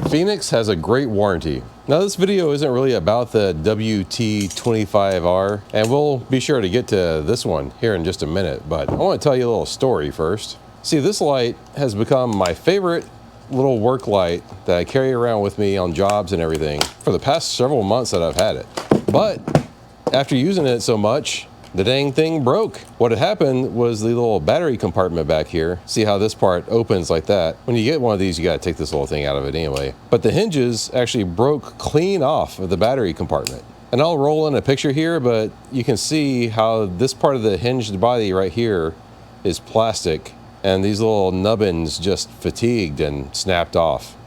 Fenix has a great warranty. Now this video isn't really about the WT25R, and we'll be sure to get to this one here in just a minute, but I want to tell you a little story first. See, this light has become my favorite little work light that I carry around with me on jobs and everything for the past several months that I've had it. But after using it so much, the dang thing broke. What had happened was the little battery compartment back here. See how this part opens like that? When you get one of these, you gotta take this little thing out of it anyway. But the hinges actually broke clean off of the battery compartment. And I'll roll in a picture here, but you can see how this part of the hinged body right here is plastic, and these little nubbins just fatigued and snapped off.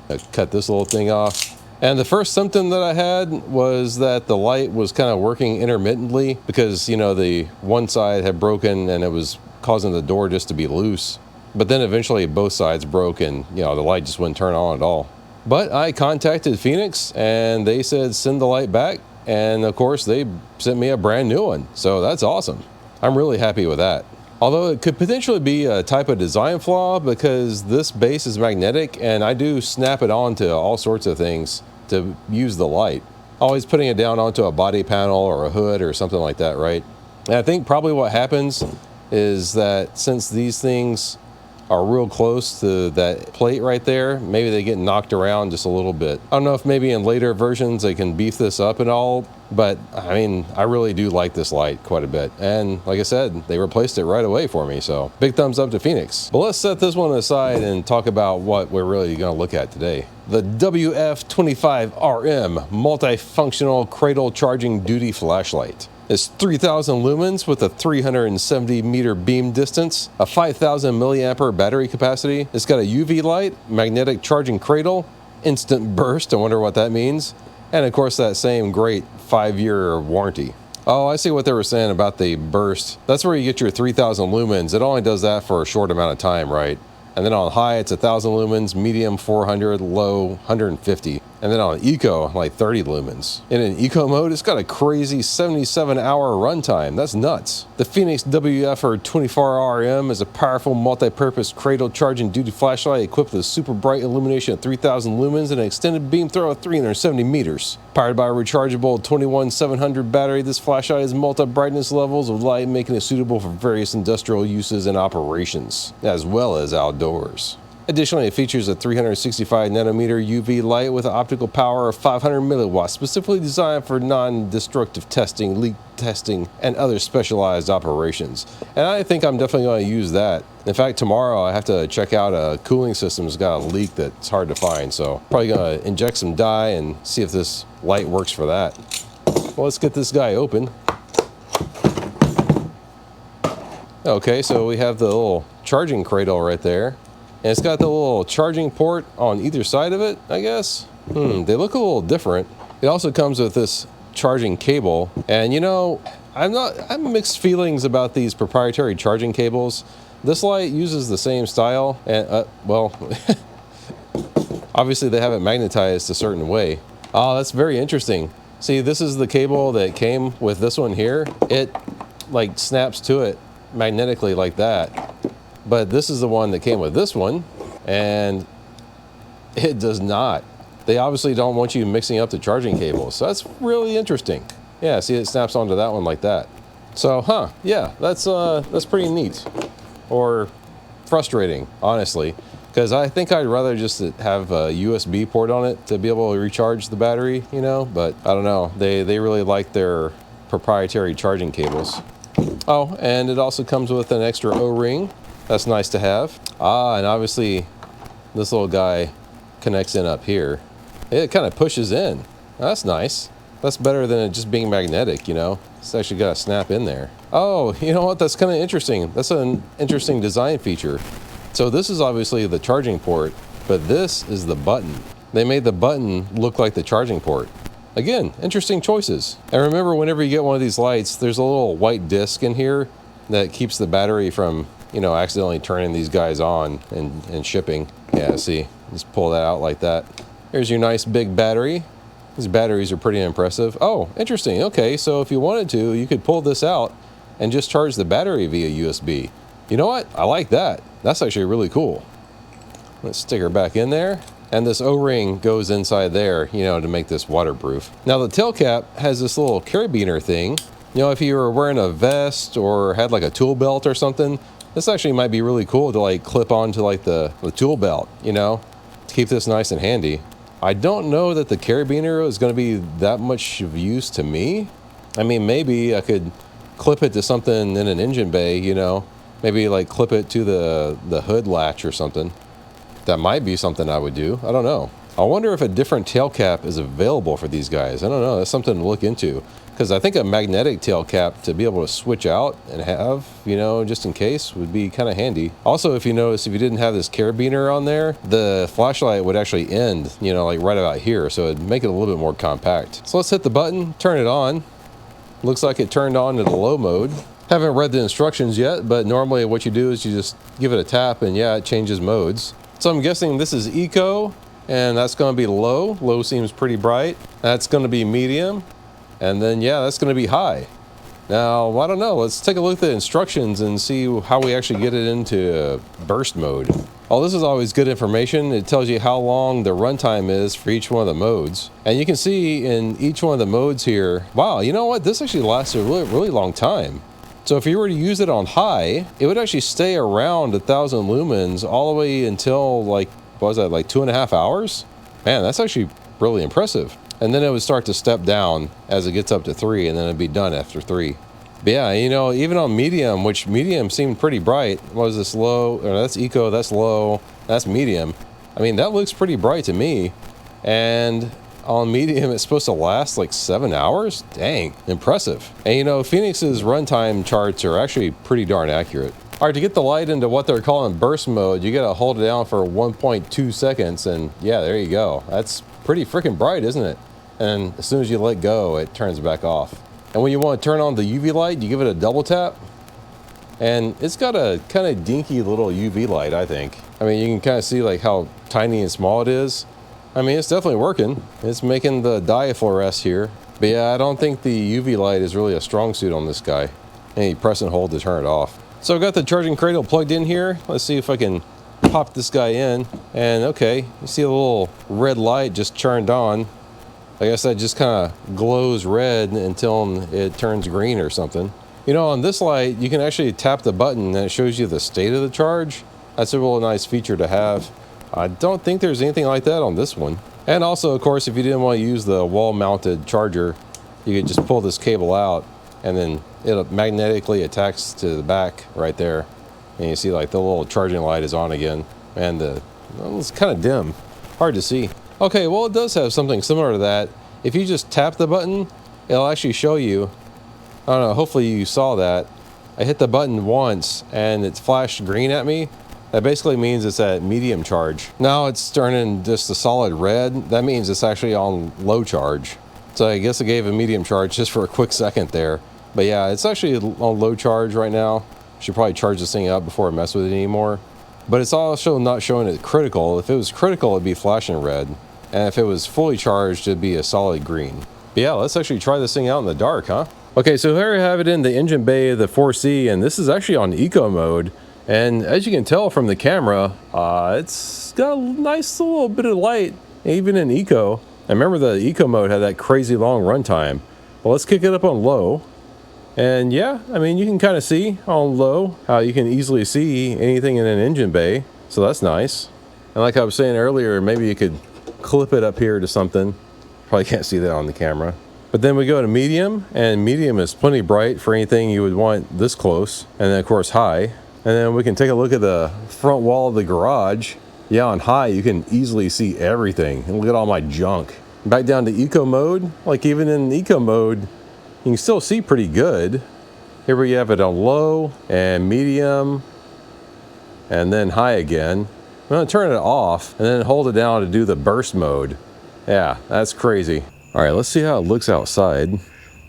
I cut this little thing off. And the first symptom that I had was that the light was kind of working intermittently because, you know, the one side had broken and it was causing the door just to be loose. But then eventually both sides broke and, you know, the light just wouldn't turn on at all. But I contacted Fenix and they said send the light back. And of course they sent me a brand new one. So that's awesome. I'm really happy with that. Although it could potentially be a type of design flaw because this base is magnetic and I do snap it onto all sorts of things to use the light. Always putting it down onto a body panel or a hood or something like that, right? And I think probably what happens is that since these things are real close to that plate right there, maybe they get knocked around just a little bit. I don't know if maybe in later versions they can beef this up and all, but I mean, I really do like this light quite a bit. And like I said, they replaced it right away for me, so big thumbs up to Fenix. But let's set this one aside and talk about what we're really gonna look at today. The WF25RM multifunctional cradle charging duty flashlight. It's 3,000 lumens with a 370 meter beam distance, a 5,000 milliampere battery capacity. It's got a UV light, magnetic charging cradle, instant burst, I wonder what that means, and of course that same great 5-year warranty. Oh, I see what they were saying about the burst. That's where you get your 3,000 lumens. It only does that for a short amount of time, right? And then on high, it's 1,000 lumens, medium 400, low 150. And then on eco, like 30 lumens. In an eco mode, it's got a crazy 77-hour runtime. That's nuts. The Fenix WF24RM is a powerful multi-purpose cradle charging duty flashlight equipped with super bright illumination at 3,000 lumens and an extended beam throw of 370 meters. Powered by a rechargeable 21700 battery, this flashlight has multi-brightness levels of light, making it suitable for various industrial uses and operations, as well as outdoors. Additionally, it features a 365 nanometer UV light with an optical power of 500 milliwatts, specifically designed for non-destructive testing, leak testing, and other specialized operations. And I think I'm definitely going to use that. In fact, tomorrow I have to check out a cooling system that's got a leak that's hard to find. So probably going to inject some dye and see if this light works for that. Well, let's get this guy open. Okay, so we have the little charging cradle right there. And it's got the little charging port on either side of it, I guess. They look a little different. It also comes with this charging cable. And you know, I'm mixed feelings about these proprietary charging cables. This light uses the same style and, well, obviously they have it magnetized a certain way. Oh, that's very interesting. See, this is the cable that came with this one here. It like snaps to it magnetically like that. But this is the one that came with this one, and it does not. They obviously don't want you mixing up the charging cables, so that's really interesting. Yeah, see, it snaps onto that one like that. So, yeah, that's pretty neat, or frustrating, honestly, because I think I'd rather just have a USB port on it to be able to recharge the battery, you know. But I don't know. They really like their proprietary charging cables. Oh, and it also comes with an extra O-ring. That's nice to have. And obviously this little guy connects in up here. It kind of pushes in. That's nice. That's better than it just being magnetic, you know. It's actually got a snap in there. Oh, you know what? That's kind of interesting. That's an interesting design feature. So this is obviously the charging port, but this is the button. They made the button look like the charging port. Again, interesting choices. And remember, whenever you get one of these lights, there's a little white disc in here that keeps the battery from, you know, accidentally turning these guys on and shipping. Yeah, see, just pull that out like that. Here's your nice big battery. These batteries are pretty impressive. Oh, interesting. Okay, so if you wanted to, you could pull this out and just charge the battery via USB. You know what? I like that. That's actually really cool. Let's stick her back in there. And this O-ring goes inside there, you know, to make this waterproof. Now the tail cap has this little carabiner thing. You know, if you were wearing a vest or had like a tool belt or something, this actually might be really cool to like clip onto like the tool belt, you know, to keep this nice and handy. I don't know that the carabiner is going to be that much of use to me. I mean, maybe I could clip it to something in an engine bay, you know, maybe like clip it to the hood latch or something. That might be something I would do. I don't know. I wonder if a different tail cap is available for these guys. I don't know. That's something to look into. Because I think a magnetic tail cap to be able to switch out and have, you know, just in case would be kind of handy. Also, if you notice, if you didn't have this carabiner on there, the flashlight would actually end, you know, like right about here. So it'd make it a little bit more compact. So let's hit the button, turn it on. Looks like it turned on to the low mode. Haven't read the instructions yet, but normally what you do is you just give it a tap and yeah, it changes modes. So I'm guessing this is eco, and that's going to be low. Low seems pretty bright. That's going to be medium, and then yeah, that's going to be high. Now, I don't know. Let's take a look at the instructions and see how we actually get it into burst mode. Oh, this is always good information. It tells you how long the runtime is for each one of the modes. And you can see in each one of the modes here, wow, you know what? This actually lasts a really long time. So if you were to use it on high, it would actually stay around 1,000 lumens all the way until like, what was that, like 2.5 hours? Man, that's actually really impressive. And then it would start to step down as it gets up to 3, and then it'd be done after 3. But yeah, you know, even on medium, which medium seemed pretty bright. What was this low? Or that's eco, that's low, that's medium. I mean, that looks pretty bright to me. And on medium, it's supposed to last like 7 hours? Dang, impressive. And you know, Fenix's runtime charts are actually pretty darn accurate. All right, to get the light into what they're calling burst mode, you gotta hold it down for 1.2 seconds, and yeah, there you go. That's pretty freaking bright, isn't it? And as soon as you let go, it turns back off. And when you want to turn on the UV light, you give it a double tap. And it's got a kind of dinky little UV light, I think. I mean, you can kind of see like how tiny and small it is. I mean, it's definitely working. It's making the dye fluoresce here. But yeah, I don't think the UV light is really a strong suit on this guy. And you press and hold to turn it off. So I've got the charging cradle plugged in here. Let's see if I can pop this guy in. And okay, you see a little red light just turned on. I guess that just kind of glows red until it turns green or something. You know, on this light, you can actually tap the button and it shows you the state of the charge. That's a real nice feature to have. I don't think there's anything like that on this one. And also, of course, if you didn't want to use the wall-mounted charger, you could just pull this cable out and then it magnetically attacks to the back right there. And you see like the little charging light is on again. And well, it's kind of dim, hard to see. Okay, well, it does have something similar to that. If you just tap the button, it'll actually show you. I don't know, hopefully you saw that. I hit the button once and it's flashed green at me. That basically means it's at medium charge. Now it's turning just a solid red. That means it's actually on low charge. So I guess it gave a medium charge just for a quick second there. But yeah, it's actually on low charge right now. Should probably charge this thing up before I mess with it anymore. But it's also not showing it critical. If it was critical, it'd be flashing red. And if it was fully charged, it'd be a solid green. But yeah, let's actually try this thing out in the dark, huh? Okay, so here we have it in the engine bay of the 4C, and this is actually on eco mode. And as you can tell from the camera, it's got a nice little bit of light, even in eco. I remember the eco mode had that crazy long runtime. Well, let's kick it up on low. And yeah, I mean, you can kind of see on low how you can easily see anything in an engine bay. So that's nice. And like I was saying earlier, maybe you could clip it up here to something. Probably can't see that on the camera. But then we go to medium, and medium is plenty bright for anything you would want this close. And then of course high. And then we can take a look at the front wall of the garage. Yeah, on high you can easily see everything. And look at all my junk. Back down to eco mode, like even in eco mode, you can still see pretty good. Here we have it on low and medium and then high again. I'm gonna turn it off and then hold it down to do the burst mode. Yeah, that's crazy. All right, let's see how it looks outside.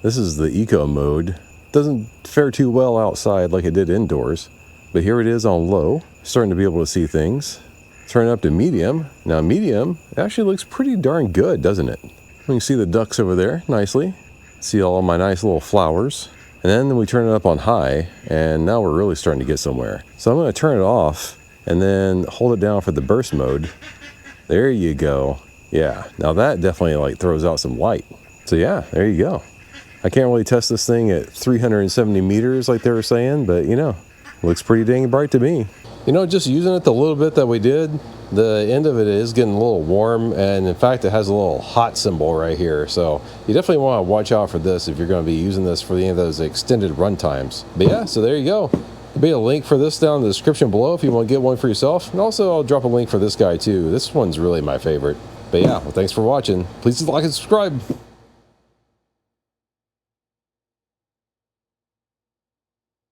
This is the eco mode. Doesn't fare too well outside like it did indoors, but here it is on low. Starting to be able to see things. Turn it up to medium. Now medium actually looks pretty darn good, doesn't it? We can see the ducks over there nicely. See all my nice little flowers. And then we turn it up on high, and now we're really starting to get somewhere. So I'm gonna turn it off and then hold it down for the burst mode. There you go. Yeah, now that definitely like throws out some light. So yeah, there you go. I can't really test this thing at 370 meters like they were saying, but you know, looks pretty dang bright to me. You know, just using it the little bit that we did, the end of it is getting a little warm, and in fact it has a little hot symbol right here, so you definitely want to watch out for this if you're going to be using this for any of those extended run times. But yeah, so there you go. There'll be a link for this down in the description below if you want to get one for yourself, and also I'll drop a link for this guy too. This one's really my favorite. But yeah, well, thanks for watching. Please like and subscribe.